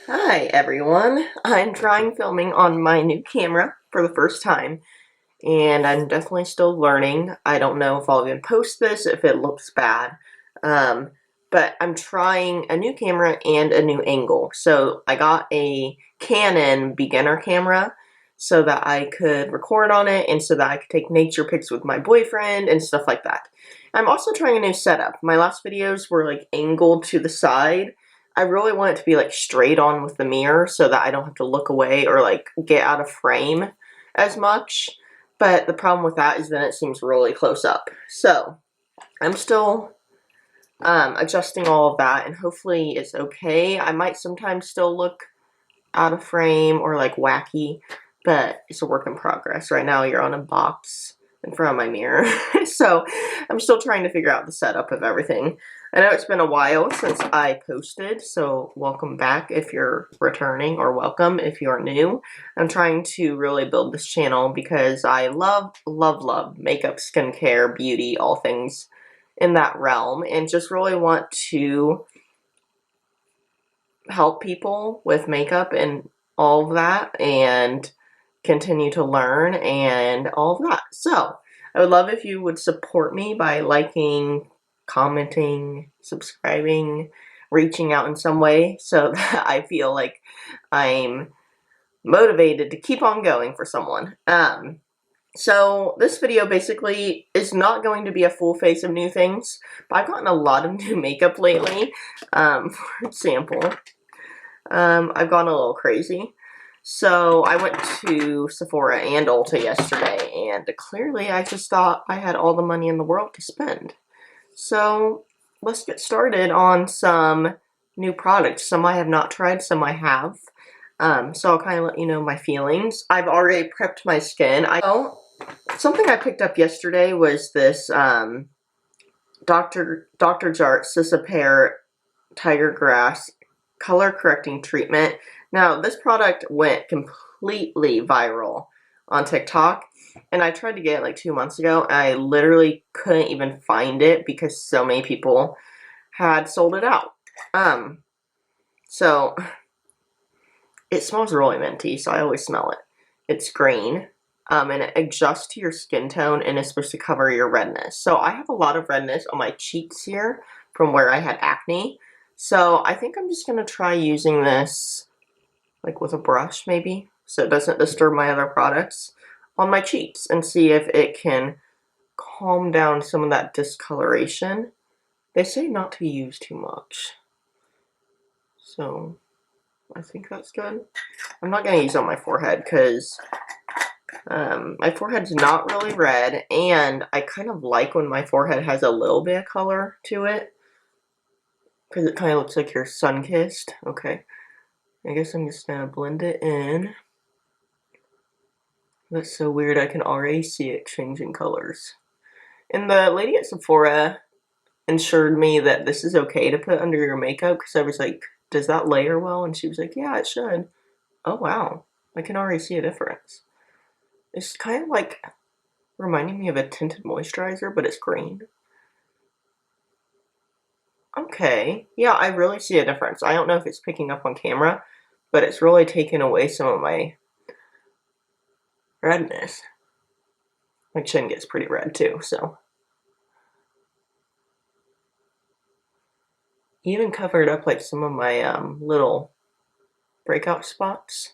Hi everyone, I'm trying filming on my new camera for the first time and I'm definitely still learning. I don't know if I'll even post this if it looks bad, um, but I'm trying a new camera and a new angle. So I got a Canon beginner camera so that I could record on it and so that I could take nature pics with my boyfriend and stuff like that. I'm also trying a new setup. My last videos were like angled to the side. I really want it to be like straight on with the mirror so that I don't have to look away or like get out of frame as much. But the problem with that is then it seems really close up. So I'm still adjusting all of that and hopefully it's okay. I might sometimes still look out of frame or like wacky, but it's a work in progress. Right now you're on a box in front of my mirror. So I'm still trying to figure out the setup of everything. I know it's been a while since I posted, so welcome back if you're returning, or welcome if you're new. I'm trying to really build this channel because I love makeup, skincare, beauty, all things in that realm, and just really want to help people with makeup and all of that and continue to learn and all of that. So I would love if you would support me by liking, commenting, subscribing, reaching out in some way so that I feel like I'm motivated to keep on going for someone. So this video basically is not going to be a full face of new things, but I've gotten a lot of new makeup lately. For example, I've gone a little crazy. So I went to Sephora and Ulta yesterday, and clearly I just thought I had all the money in the world to spend. So let's get started on some new products. Some I have not tried, some I have. So I'll kind of let you know my feelings. I've already prepped my skin. Something I picked up yesterday was this Dr. Jart Sisapair Tiger Grass color correcting treatment. Now this product went completely viral on TikTok and I tried to get it like 2 months ago and I literally couldn't even find it because so many people had sold it out. So it smells really minty, so I always smell it. It's green. And it adjusts to your skin tone and is supposed to cover your redness. So I have a lot of redness on my cheeks here from where I had acne. So I think I'm just going to try using this like with a brush maybe so it doesn't disturb my other products on my cheeks and see if it can calm down some of that discoloration. They say not to use too much. So I think that's good. I'm not going to use it on my forehead because my forehead's not really red, and I kind of like when my forehead has a little bit of color to it, because it kind of looks like you're sun-kissed. Okay, I guess I'm just gonna blend it in. That's so weird, I can already see it changing colors. And the lady at Sephora assured me that this is okay to put under your makeup, because I was like, does that layer well? And she was like, yeah, it should. Oh wow, I can already see a difference. It's kind of like reminding me of a tinted moisturizer, but it's green. Okay, yeah, I really see a difference. I don't know if it's picking up on camera, but it's really taken away some of my redness. My chin gets pretty red too, so. Even covered up like some of my little breakout spots.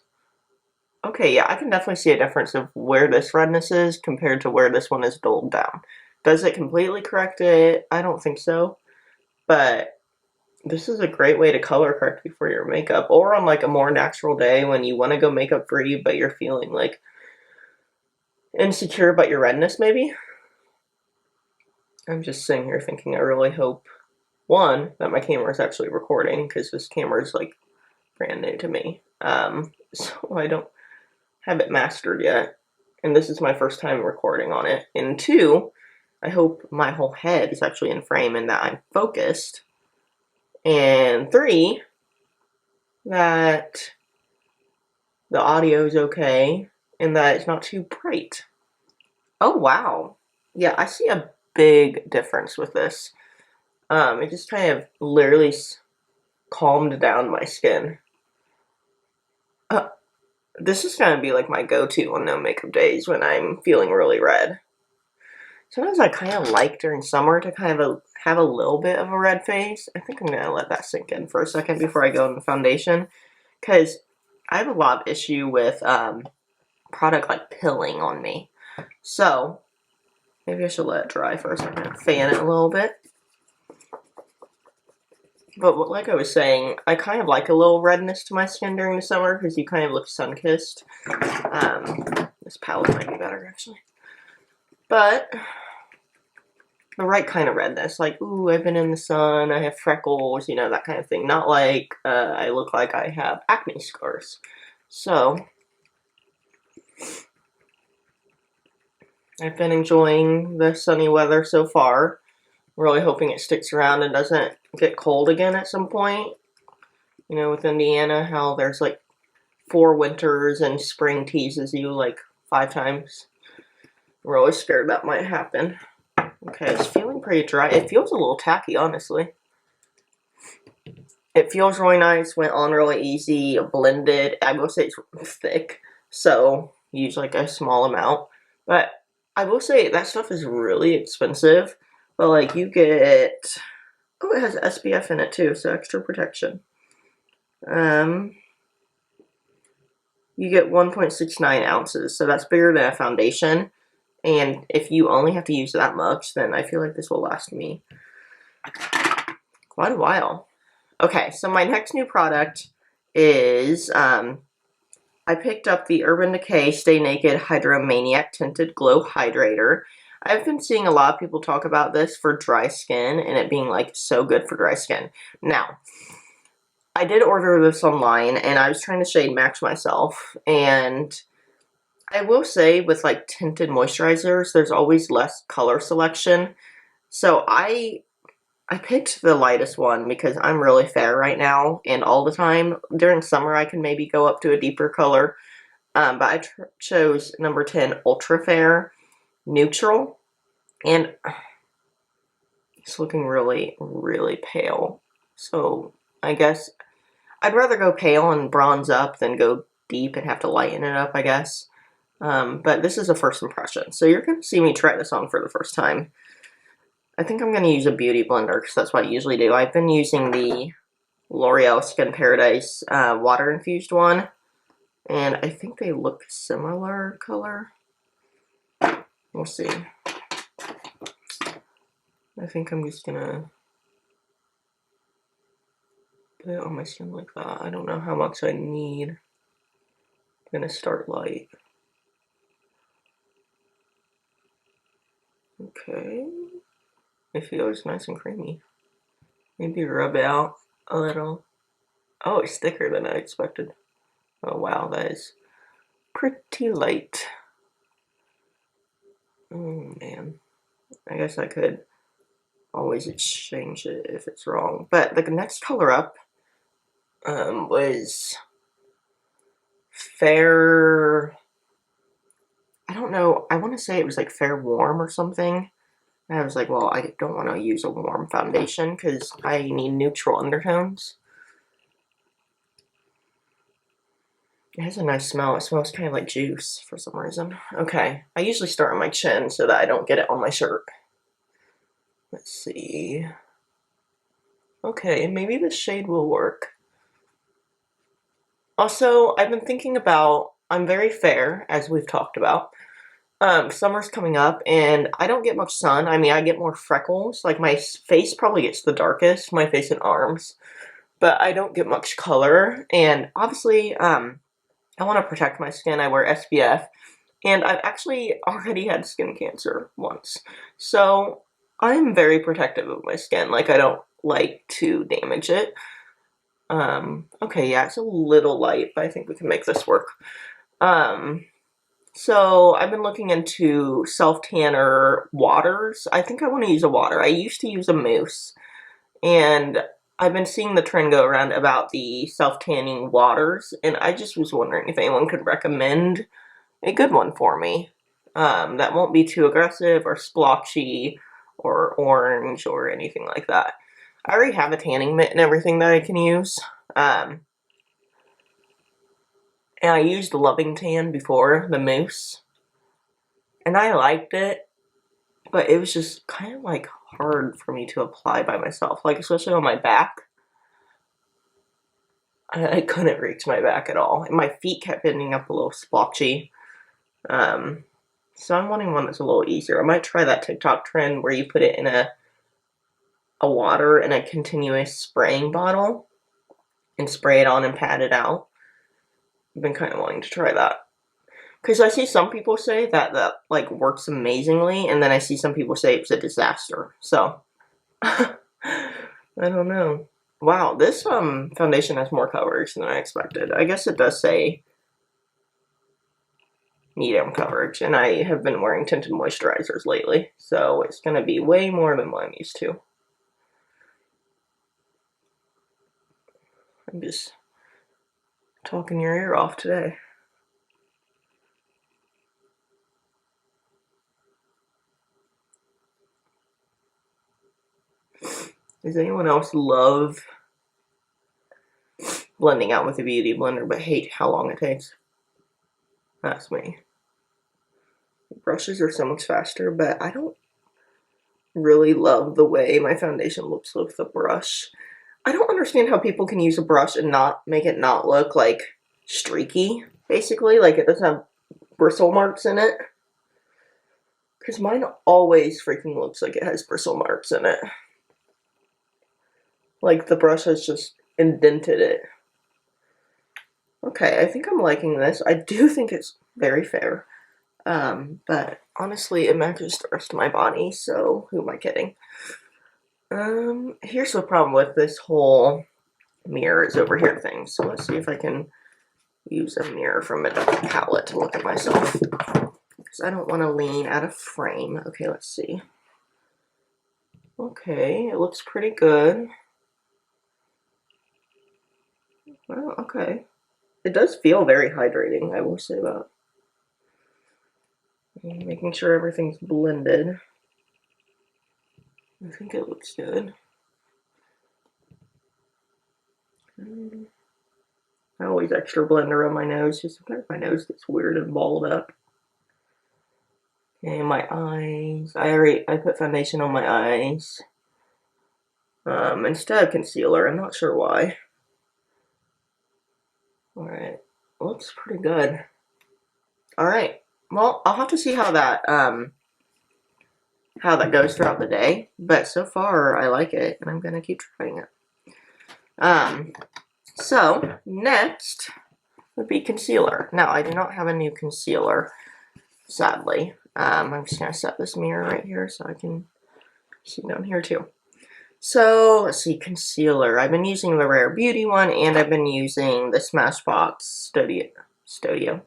Okay, yeah, I can definitely see a difference of where this redness is compared to where this one is dulled down. Does it completely correct it? I don't think so, but this is a great way to color correct before your makeup, or on like a more natural day when you want to go makeup free but you're feeling like insecure about your redness maybe. I'm just sitting here thinking I really hope, one, that my camera is actually recording, because this camera is like brand new to me. So I don't have it mastered yet, and this is my first time recording on it. And two, I hope my whole head is actually in frame and that I'm focused. And three, that the audio is okay and that it's not too bright. Oh wow. Yeah, I see a big difference with this. It just kind of literally calmed down my skin. This is gonna be like my go-to on no makeup days when I'm feeling really red. Sometimes I kind of like during summer to kind of have a little bit of a red face. I think I'm gonna let that sink in for a second before I go into foundation, because I have a lot of issue with product like pilling on me. So maybe I should let it dry for a second, fan it a little bit. But like I was saying, I kind of like a little redness to my skin during the summer because you kind of look sun-kissed. This palette might be better, actually. But the right kind of redness, like, ooh, I've been in the sun, I have freckles, you know, that kind of thing. Not like I look like I have acne scars. So, I've been enjoying the sunny weather so far. Really hoping it sticks around and doesn't get cold again at some point. You know, with Indiana, how there's like 4 winters and spring teases you like 5 times. We're always scared that might happen. Okay, it's feeling pretty dry. It feels a little tacky, honestly. It feels really nice, went on really easy, blended. I will say it's thick, so use like a small amount. But I will say that stuff is really expensive. But like you get, oh, it has SPF in it too, so extra protection. You get 1.69 ounces, so that's bigger than a foundation. And if you only have to use that much, then I feel like this will last me quite a while. Okay, so my next new product is, I picked up the Urban Decay Stay Naked Hydromaniac Tinted Glow Hydrator. I've been seeing a lot of people talk about this for dry skin and it being like so good for dry skin. Now, I did order this online and I was trying to shade match myself, and I will say with like tinted moisturizers, there's always less color selection. So I picked the lightest one because I'm really fair right now and all the time. During summer, I can maybe go up to a deeper color. But I chose number 10 Ultra Fair Neutral, and it's looking really, really pale. So I guess I'd rather go pale and bronze up than go deep and have to lighten it up, I guess. But this is a first impression, so you're going to see me try this on for the first time. I think I'm going to use a beauty blender because that's what I usually do. I've been using the L'Oreal Skin Paradise water-infused one, and I think they look similar color. We'll see. I think I'm just gonna put it on my skin like that. I don't know how much I need. I'm gonna start light. Okay. It feels nice and creamy. Maybe rub it out a little. Oh, it's thicker than I expected. Oh wow, that is pretty light. Oh man. I guess I could always exchange it if it's wrong. But the next color up was Fair, I don't know, I want to say it was like Fair Warm or something. And I was like, well, I don't want to use a warm foundation because I need neutral undertones. It has a nice smell. It smells kind of like juice for some reason. Okay, I usually start on my chin so that I don't get it on my shirt. Let's see. Okay, maybe this shade will work. Also, I've been thinking about, I'm very fair, as we've talked about. Summer's coming up, and I don't get much sun. I mean, I get more freckles. Like, my face probably gets the darkest, my face and arms. But I don't get much color, and obviously, I want to protect my skin. I wear SPF, and I've actually already had skin cancer once. So, I'm very protective of my skin. Like, I don't like to damage it. Okay, yeah, it's a little light, but I think we can make this work. So I've been looking into self-tanner waters. I think I want to use a water. I used to use a mousse, and I've been seeing the trend go around about the self-tanning waters, and I just was wondering if anyone could recommend a good one for me. That won't be too aggressive or splotchy or orange or anything like that. I already have a tanning mitt and everything that I can use. And I used Loving Tan before, the mousse. And I liked it, but it was just kind of like hard for me to apply by myself. Like, especially on my back. I couldn't reach my back at all. And my feet kept ending up a little splotchy. So I'm wanting one that's a little easier. I might try that TikTok trend where you put it in a water in a continuous spraying bottle and spray it on and pat it out. I've been kind of wanting to try that. Because I see some people say that like works amazingly, and then I see some people say it's a disaster. So I don't know. Wow, this foundation has more coverage than I expected. I guess it does say medium coverage, and I have been wearing tinted moisturizers lately, so it's going to be way more than what I'm used to. I'm just talking your ear off today. Does anyone else love blending out with a beauty blender but hate how long it takes? That's me. Brushes are so much faster, but I don't really love the way my foundation looks with the brush. I don't understand how people can use a brush and not make it not look like streaky, basically, like it doesn't have bristle marks in it. Because mine always freaking looks like it has bristle marks in it. Like the brush has just indented it. Okay, I think I'm liking this. I do think it's very fair. But honestly, it matches the rest of my body, so who am I kidding? Here's the problem with this whole mirrors over here thing. So let's see if I can use a mirror from a palette to look at myself. Because I don't want to lean out of frame. Okay, let's see. Okay, it looks pretty good. Well, okay. It does feel very hydrating, I will say that. And making sure everything's blended. I think it looks good. I always extra blend around my nose, just sometimes my nose gets weird and balled up. And my eyes. I put foundation on my eyes. Instead of concealer, I'm not sure why. Alright, looks pretty good. Alright, well, I'll have to see how that goes throughout the day, but so far I like it, and I'm gonna keep trying it. So, next would be concealer. Now, I do not have a new concealer, sadly. I'm just gonna set this mirror right here so I can see down here too. So, let's see, concealer. I've been using the Rare Beauty one, and I've been using the Smashbox Studio.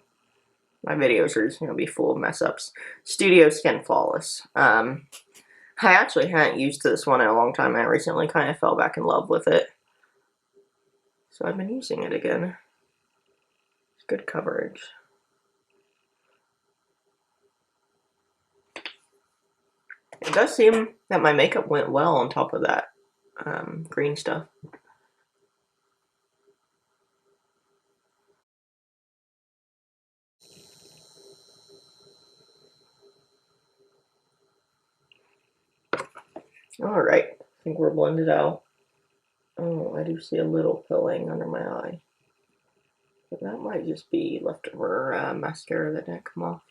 My videos are just going to be full of mess-ups. Studio Skin Flawless. I actually hadn't used this one in a long time. I recently kind of fell back in love with it. So I've been using it again. It's good coverage. It does seem that my makeup went well on top of that green stuff. Alright, I think we're blended out. Oh, I do see a little pilling under my eye. But that might just be leftover mascara that didn't come off.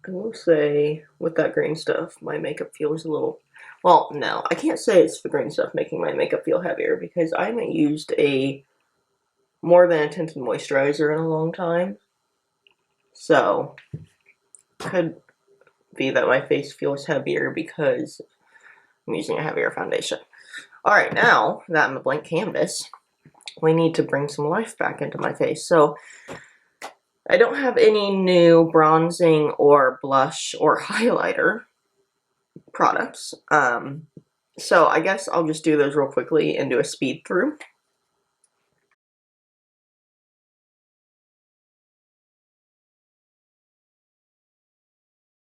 I will say, with that green stuff, my makeup feels a little... Well, no, I can't say it's the green stuff making my makeup feel heavier, because I haven't used more than a tinted moisturizer in a long time. So, could be that my face feels heavier because I'm using a heavier foundation. Alright, now that I'm a blank canvas, we need to bring some life back into my face. So, I don't have any new bronzing or blush or highlighter products. So I guess I'll just do those real quickly and do a speed through.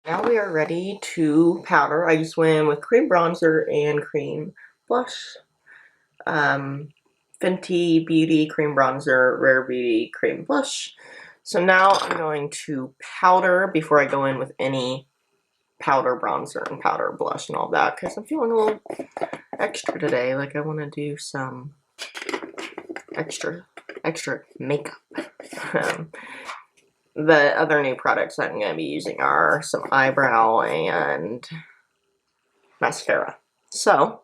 Now we are ready to powder. I just went in with cream bronzer and cream blush. Fenty Beauty cream bronzer, Rare Beauty cream blush. So now I'm going to powder before I go in with any powder bronzer and powder blush and all that, because I'm feeling a little extra today. Like I want to do some extra makeup. The other new products I'm going to be using are some eyebrow and mascara. So,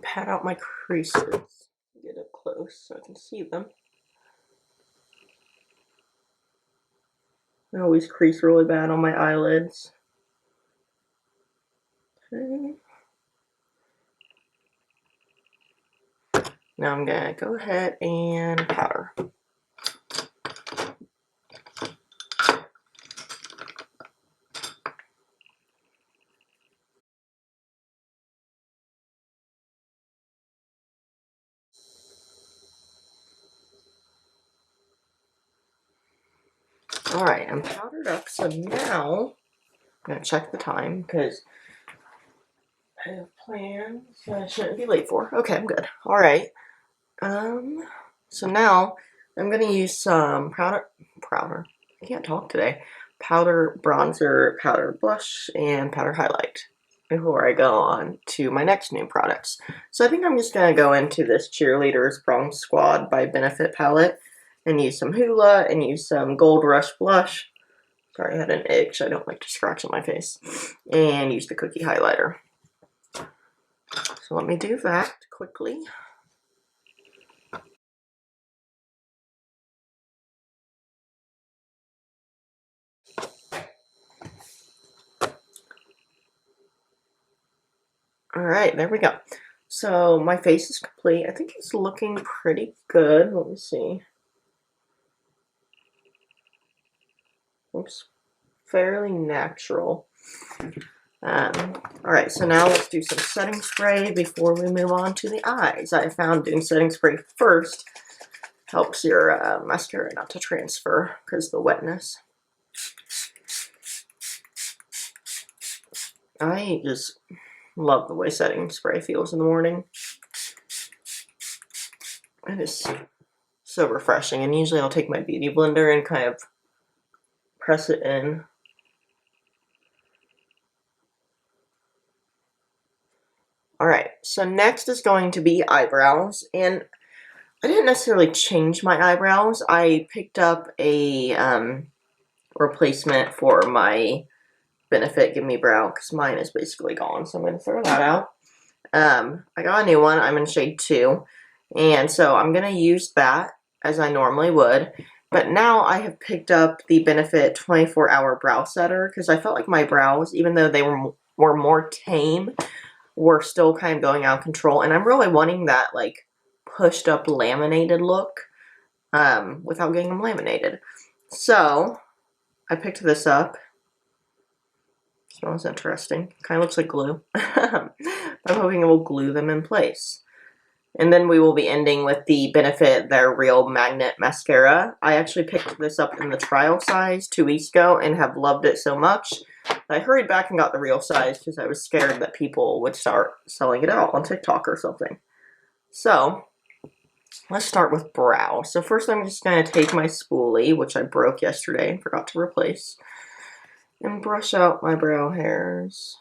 pat out my creases. Get up close so I can see them. I always crease really bad on my eyelids. Okay. Now I'm going to go ahead and powder. Alright, I'm powdered up, so now I'm going to check the time because I have plans I shouldn't be late for. Okay, I'm good. Alright. So now I'm going to use some powder. I can't talk today. Powder bronzer, powder blush, and powder highlight before I go on to my next new products. So I think I'm just going to go into this Cheerleaders Prom Squad by Benefit palette and use some Hoola and use some Gold Rush blush. Sorry, I had an itch. I don't like to scratch on my face. And use the cookie highlighter. So let me do that quickly. Alright, there we go. So my face is complete. I think it's looking pretty good. Let me see. Looks fairly natural. Alright, so now let's do some setting spray before we move on to the eyes. I found doing setting spray first helps your mascara not to transfer because of the wetness. I just love the way setting spray feels in the morning. It is so refreshing, and usually I'll take my beauty blender and kind of press it in. Alright, so next is going to be eyebrows, and I didn't necessarily change my eyebrows. I picked up a replacement for my Benefit Give Me Brow, because mine is basically gone, so I'm going to throw that out. I got a new one. I'm in shade 2, and so I'm going to use that as I normally would. But now I have picked up the Benefit 24-Hour Brow Setter, because I felt like my brows, even though they were more tame, were still kind of going out of control. And I'm really wanting that, like, pushed up laminated look without getting them laminated. So, I picked this up. Smells interesting. Kind of looks like glue. I'm hoping it will glue them in place. And then we will be ending with the Benefit Their Real Magnet Mascara. I actually picked this up in the trial size 2 weeks ago and have loved it so much. I hurried back and got the real size because I was scared that people would start selling it out on TikTok or something. So, let's start with brow. So first I'm just going to take my spoolie, which I broke yesterday and forgot to replace, and brush out my brow hairs.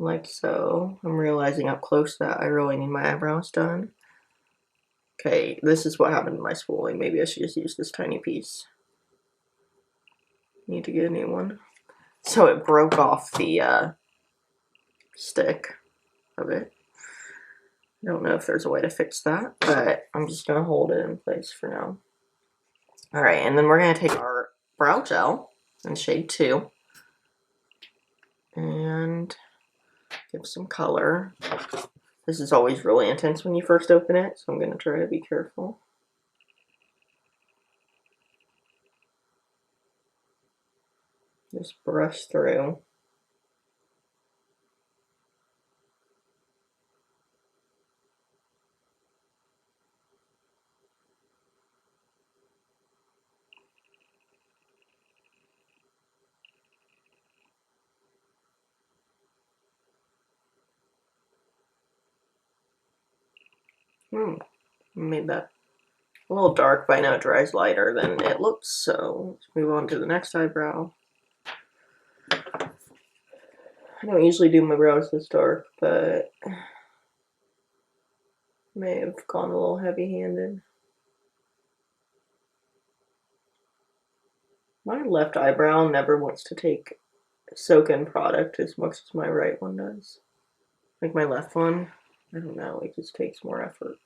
Like so. I'm realizing up close that I really need my eyebrows done. Okay, this is what happened to my spoolie. Maybe I should just use this tiny piece. Need to get a new one. So it broke off the stick of it. I don't know if there's a way to fix that, but I'm just going to hold it in place for now. Alright, and then we're going to take our brow gel in shade 2 and give some color. This is always really intense when you first open it, so I'm going to try to be careful. Just brush through. Made that a little dark, but I know it dries lighter than it looks, so let's move on to the next eyebrow. I don't usually do my brows this dark, but may have gone a little heavy-handed. My left eyebrow never wants to take soak-in product as much as my right one does. Like my left one, I don't know, it just takes more effort.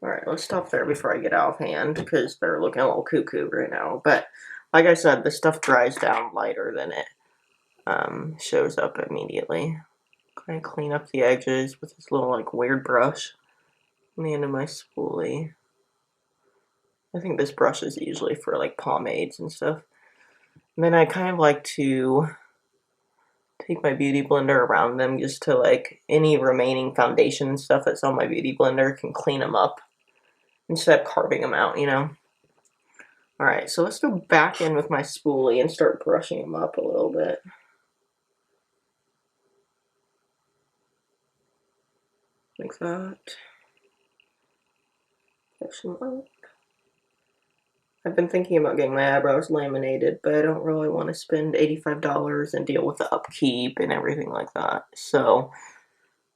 Alright, let's stop there before I get out of hand, because they're looking a little cuckoo right now. But, like I said, the stuff dries down lighter than it shows up immediately. Kind of clean up the edges with this little, like, weird brush on the end of my spoolie. I think this brush is usually for, like, pomades and stuff. And then I kind of like to take my beauty blender around them just to, like, any remaining foundation and stuff that's on my beauty blender can clean them up instead of carving them out, you know? Alright, so let's go back in with my spoolie and start brushing them up a little bit. Like that. Brush them up. I've been thinking about getting my eyebrows laminated, but I don't really want to spend $85 and deal with the upkeep and everything like that. So,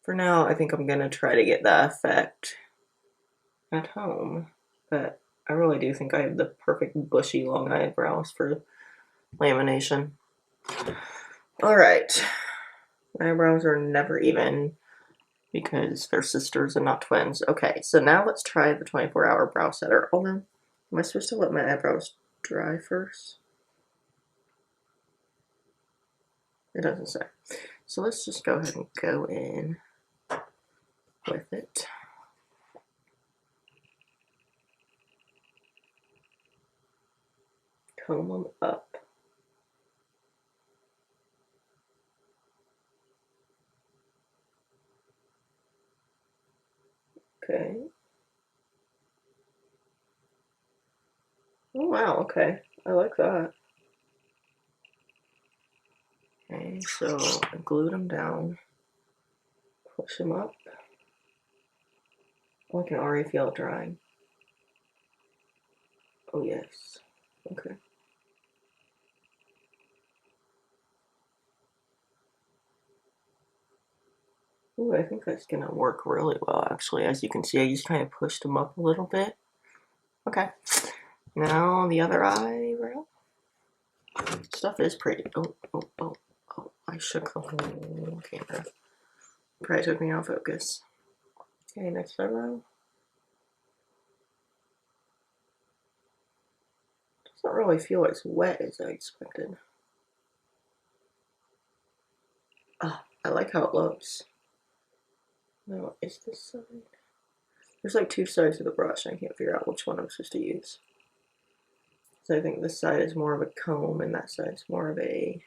for now, I think I'm going to try to get that effect at home. But I really do think I have the perfect bushy long eyebrows for lamination. Alright. My eyebrows are never even because they're sisters and not twins. Okay, so now let's try the 24-hour brow setter. Hold on. Am I supposed to let my eyebrows dry first? It doesn't say. So let's just go ahead and go in with it. Comb them up. Okay. Oh wow, okay. I like that. Okay, so I glued them down. Push them up. Oh, I can already feel it drying. Oh yes. Okay. Ooh, I think that's gonna work really well actually. As you can see, I just kind of pushed them up a little bit. Okay. Now the other eyebrow. Stuff is pretty. Oh, I shook the whole camera. Probably took me out of focus. Okay, next eyebrow. Doesn't really feel as wet as I expected. Ah, I like how it looks. No, is this side? There's like two sides of the brush. I can't figure out which one I'm supposed to use. So I think this side is more of a comb and that side's more of a...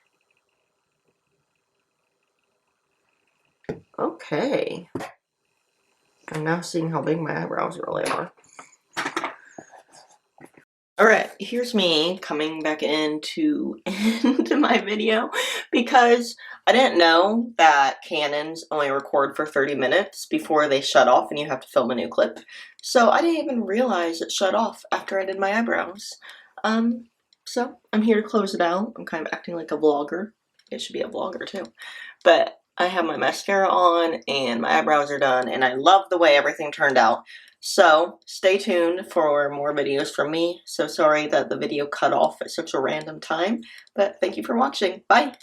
Okay. I'm now seeing how big my eyebrows really are. Alright, here's me coming back in to end my video because I didn't know that Canons only record for 30 minutes before they shut off and you have to film a new clip. So I didn't even realize it shut off after I did my eyebrows. So I'm here to close it out. I'm kind of acting like a vlogger. It should be a vlogger too. But I have my mascara on and my eyebrows are done and I love the way everything turned out. So, stay tuned for more videos from me. So sorry that the video cut off at such a random time, but thank you for watching. Bye!